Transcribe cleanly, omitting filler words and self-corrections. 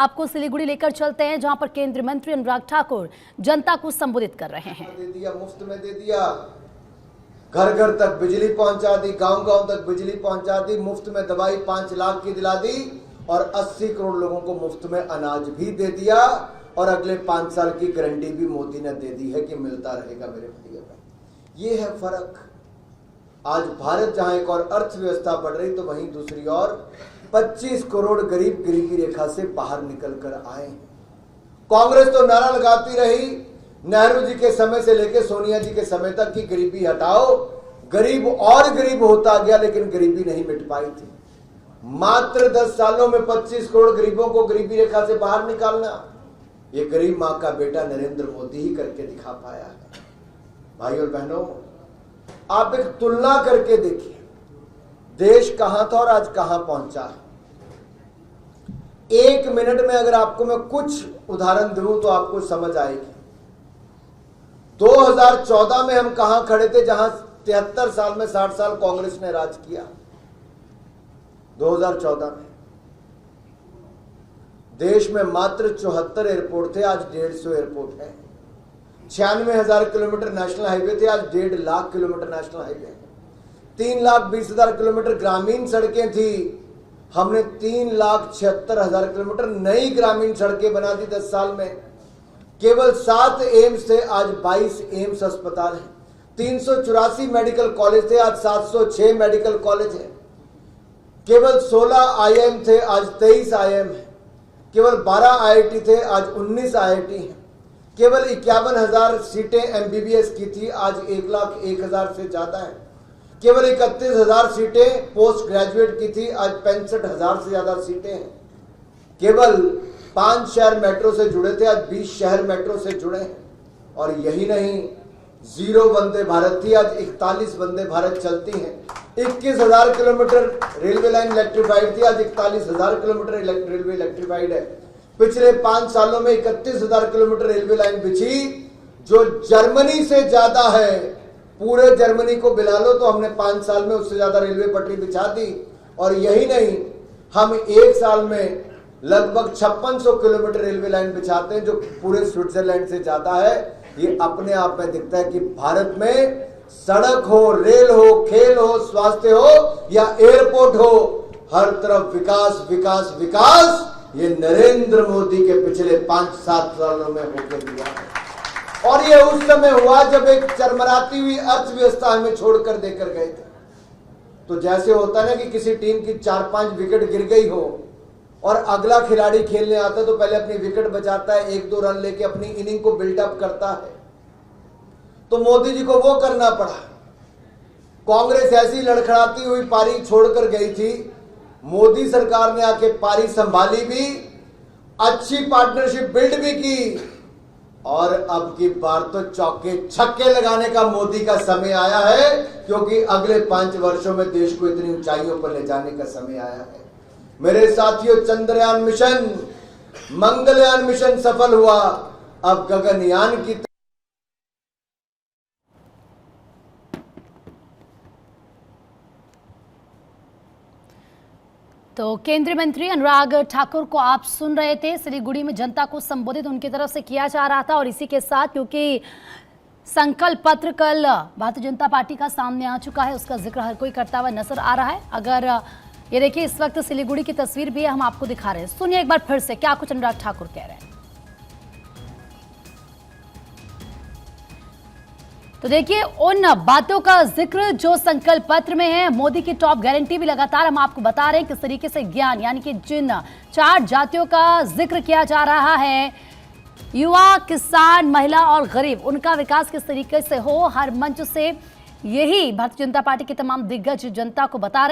आपको सिलीगुड़ी लेकर चलते हैं, जहां पर केंद्रीय मंत्री अनुराग ठाकुर जनता को संबोधित कर रहे हैं। दे दिया, मुफ्त में दे दिया, घर घर तक बिजली पहुंचा दी, गांव गांव तक बिजली पहुंचा दी, मुफ्त में दवाई 5 लाख की दिला दी और 80 करोड़ लोगों को मुफ्त में अनाज भी दे दिया और अगले 5 साल की गारंटी भी मोदी ने दे दी है कि मिलता रहेगा मेरे भैया भाई। ये है फर्क। आज भारत जहां एक और अर्थव्यवस्था बढ़ रही तो वहीं दूसरी ओर 25 करोड़ गरीब गरीबी रेखा से बाहर निकल कर आए। कांग्रेस तो नारा लगाती रही नेहरू जी के समय से लेकर सोनिया जी के समय तक की गरीबी हटाओ, गरीब और गरीब होता गया लेकिन गरीबी नहीं मिट पाई थी। मात्र 10 सालों में 25 करोड़ गरीबों को गरीबी रेखा से बाहर निकालना, ये गरीब मां का बेटा नरेंद्र मोदी ही करके दिखा पाया है। भाई और बहनों, आप एक तुलना करके देखिए, देश कहां था और आज कहां पहुंचा है। 1 मिनट में अगर आपको मैं कुछ उदाहरण दूं तो आपको समझ आएगी। 2014 में हम कहां खड़े थे, जहां 73 साल में 60 साल कांग्रेस ने राज किया। 2014 में देश में मात्र 74 एयरपोर्ट थे, आज 150 एयरपोर्ट है। 96,000 किलोमीटर नेशनल हाईवे थे, आज 1.5 lakh kilometre national highway. 3,20,000 kilometre ग्रामीण सड़कें थी, हमने 3,76,000 किलोमीटर नई ग्रामीण सड़कें बना दी 10 साल में। केवल 7 एम्स थे, आज 22 एम्स अस्पताल हैं। 384 मेडिकल कॉलेज थे, आज 706 मेडिकल कॉलेज हैं। केवल 16 आईएम थे, आज 23 आईएम हैं। केवल 12 आईआईटी थे, आज 19 आईआईटी हैं। केवल 51,000 सीटें एमबीबीएस की थी, आज 1,01,000 से ज्यादा है। केवल 31,000 सीटें पोस्ट ग्रेजुएट की थी, आज 65,000 से ज्यादा सीटें हैं। केवल 5 शहर मेट्रो से जुड़े थे, आज 20 शहर मेट्रो से जुड़े हैं। और यही नहीं, 0 वंदे भारत थी, आज 41 वंदे भारत चलती हैं। 21,000 किलोमीटर रेलवे लाइन इलेक्ट्रीफाइड थी, आज 41,000 किलोमीटर रेलवे इलेक्ट्रीफाइड है। पिछले 5 सालों में 31,000 किलोमीटर रेलवे लाइन बिछी, जो जर्मनी से ज्यादा है। पूरे जर्मनी को मिला लो तो हमने 5 साल में उससे ज्यादा रेलवे पटरी बिछा दी। और यही नहीं, हम 1 साल में लगभग 5600 किलोमीटर रेलवे लाइन बिछाते हैं, जो पूरे स्विट्जरलैंड से ज्यादा है। ये अपने आप में दिखता है कि भारत में सड़क हो, रेल हो, खेल हो, स्वास्थ्य हो या एयरपोर्ट हो, हर तरफ विकास विकास विकास। ये नरेंद्र मोदी के पिछले 5-7 सालों में होकर दिया है। और ये उस समय हुआ जब एक चरमराती हुई अर्थव्यवस्था हमें छोड़कर देकर गए थे। तो जैसे होता है ना कि किसी टीम की 4-5 विकेट गिर गई हो और अगला खिलाड़ी खेलने आता है तो पहले अपनी विकेट बचाता है, 1-2 रन लेके अपनी इनिंग को बिल्डअप करता है। तो मोदी जी को वो करना पड़ा। कांग्रेस ऐसी लड़खड़ाती हुई पारी छोड़कर गई थी, मोदी सरकार ने आके पारी संभाली भी, अच्छी पार्टनरशिप बिल्ड भी की। और अब की बार तो चौके छक्के लगाने का मोदी का समय आया है, क्योंकि अगले 5 वर्षों में देश को इतनी ऊंचाइयों पर ले जाने का समय आया है। मेरे साथियों, चंद्रयान मिशन, मंगलयान मिशन सफल हुआ, अब गगनयान की तो केंद्रीय मंत्री अनुराग ठाकुर को आप सुन रहे थे। सिलीगुड़ी में जनता को संबोधित उनकी तरफ से किया जा रहा था। और इसी के साथ, क्योंकि संकल्प पत्र कल भारतीय जनता पार्टी का सामने आ चुका है, उसका जिक्र हर कोई करता हुआ नजर आ रहा है। अगर ये देखिए, इस वक्त सिलीगुड़ी की तस्वीर भी हम आपको दिखा रहे हैं। सुनिए एक बार फिर से क्या कुछ अनुराग ठाकुर कह रहे हैं। तो देखिए, उन बातों का जिक्र जो संकल्प पत्र में है, मोदी की टॉप गारंटी भी लगातार हम आपको बता रहे हैं किस तरीके से ज्ञान, यानी कि जिन 4 जातियों का जिक्र किया जा रहा है, युवा, किसान, महिला और गरीब, उनका विकास किस तरीके से हो, हर मंच से यही भारतीय जनता पार्टी की तमाम दिग्गज जनता को बता रहे हैं।